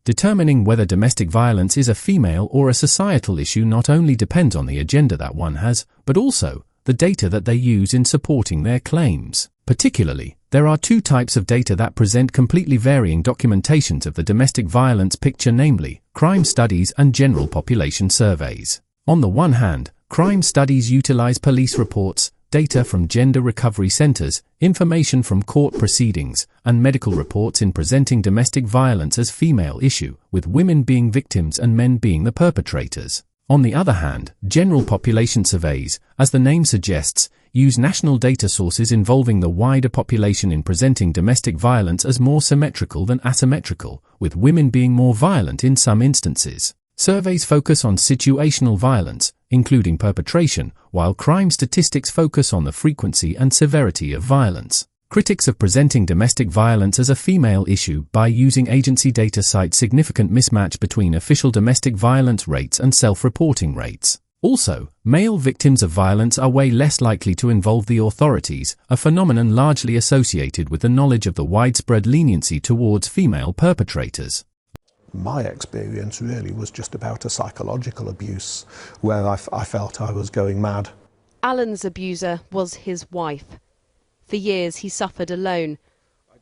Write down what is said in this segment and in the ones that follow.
Determining whether domestic violence is a female or a societal issue not only depends on the agenda that one has, but also the data that they use in supporting their claims. Particularly, there are two types of data that present completely varying documentations of the domestic violence picture, namely, crime studies and general population surveys. On the one hand, crime studies utilize police reports, data from gender recovery centers, information from court proceedings, and medical reports in presenting domestic violence as female issue, with women being victims and men being the perpetrators. On the other hand, general population surveys, as the name suggests, use national data sources involving the wider population in presenting domestic violence as more symmetrical than asymmetrical, with women being more violent in some instances. Surveys focus on situational violence, including perpetration, while crime statistics focus on the frequency and severity of violence. Critics of presenting domestic violence as a female issue by using agency data cite significant mismatch between official domestic violence rates and self-reporting rates. Also, male victims of violence are way less likely to involve the authorities, a phenomenon largely associated with the knowledge of the widespread leniency towards female perpetrators. My experience really was just about a psychological abuse where I felt I was going mad. Alan's abuser was his wife. For years he suffered alone.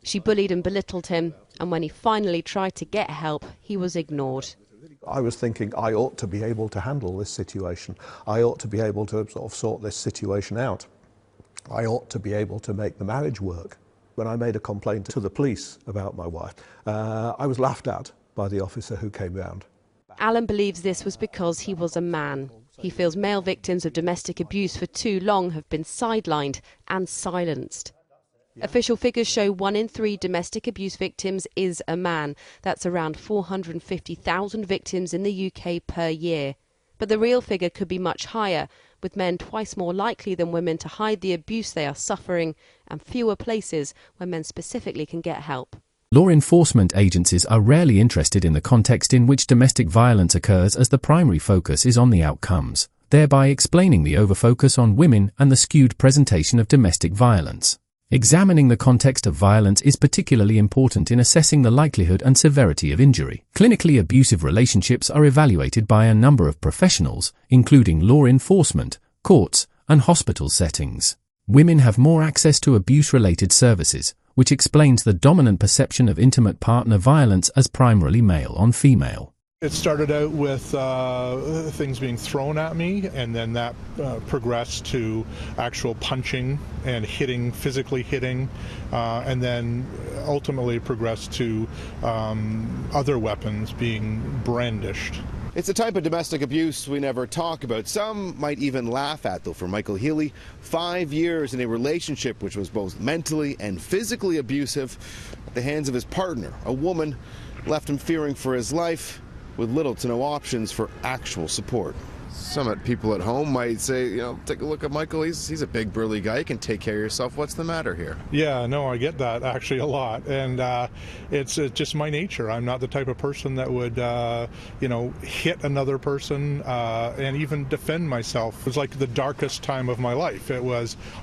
She bullied and belittled him, and when he finally tried to get help, he was ignored. I was thinking I ought to be able to handle this situation. I ought to be able to sort this situation out. I ought to be able to make the marriage work. When I made a complaint to the police about my wife, I was laughed at by the officer who came round. Alan believes this was because he was a man. He feels male victims of domestic abuse for too long have been sidelined and silenced. Official figures show 1 in 3 domestic abuse victims is a man. That's around 450,000 victims in the UK per year. But the real figure could be much higher, with men twice more likely than women to hide the abuse they are suffering, and fewer places where men specifically can get help. Law enforcement agencies are rarely interested in the context in which domestic violence occurs, as the primary focus is on the outcomes, thereby explaining the overfocus on women and the skewed presentation of domestic violence. Examining the context of violence is particularly important in assessing the likelihood and severity of injury. Clinically abusive relationships are evaluated by a number of professionals, including law enforcement, courts, and hospital settings. Women have more access to abuse-related services, which explains the dominant perception of intimate partner violence as primarily male on female. It started out with things being thrown at me, and then that progressed to actual punching and hitting, physically hitting, and then ultimately progressed to other weapons being brandished. It's a type of domestic abuse we never talk about. Some might even laugh at, though. For Michael Healy, 5 years in a relationship which was both mentally and physically abusive at the hands of his partner, a woman, left him fearing for his life with little to no options for actual support. Some people at home might say, take a look at Michael. He's a big, burly guy. You can take care of yourself. What's the matter here? Yeah, no, I get that actually a lot. And it's just my nature. I'm not the type of person that would, hit another person and even defend myself. It was like the darkest time of my life.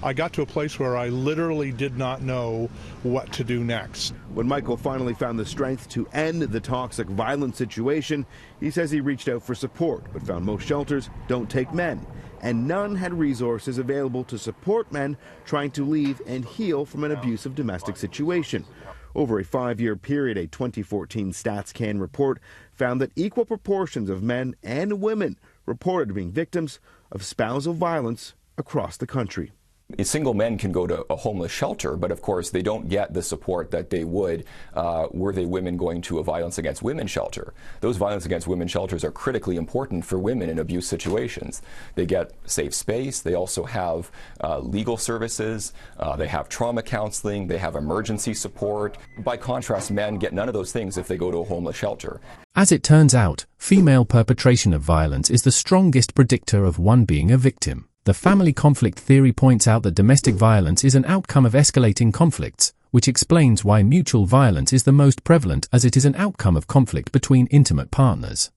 I got to a place where I literally did not know what to do next. When Michael finally found the strength to end the toxic violence situation, he says he reached out for support, but found most shelters don't take men, and none had resources available to support men trying to leave and heal from an abusive domestic situation. Over a 5-year period, a 2014 StatsCan report found that equal proportions of men and women reported being victims of spousal violence across the country. Single men can go to a homeless shelter, but of course they don't get the support that they would were they women going to a violence against women shelter. Those violence against women shelters are critically important for women in abuse situations. They get safe space, they also have legal services, they have trauma counseling, they have emergency support. By contrast, men get none of those things if they go to a homeless shelter. As it turns out, female perpetration of violence is the strongest predictor of one being a victim. The family conflict theory points out that domestic violence is an outcome of escalating conflicts, which explains why mutual violence is the most prevalent, as it is an outcome of conflict between intimate partners.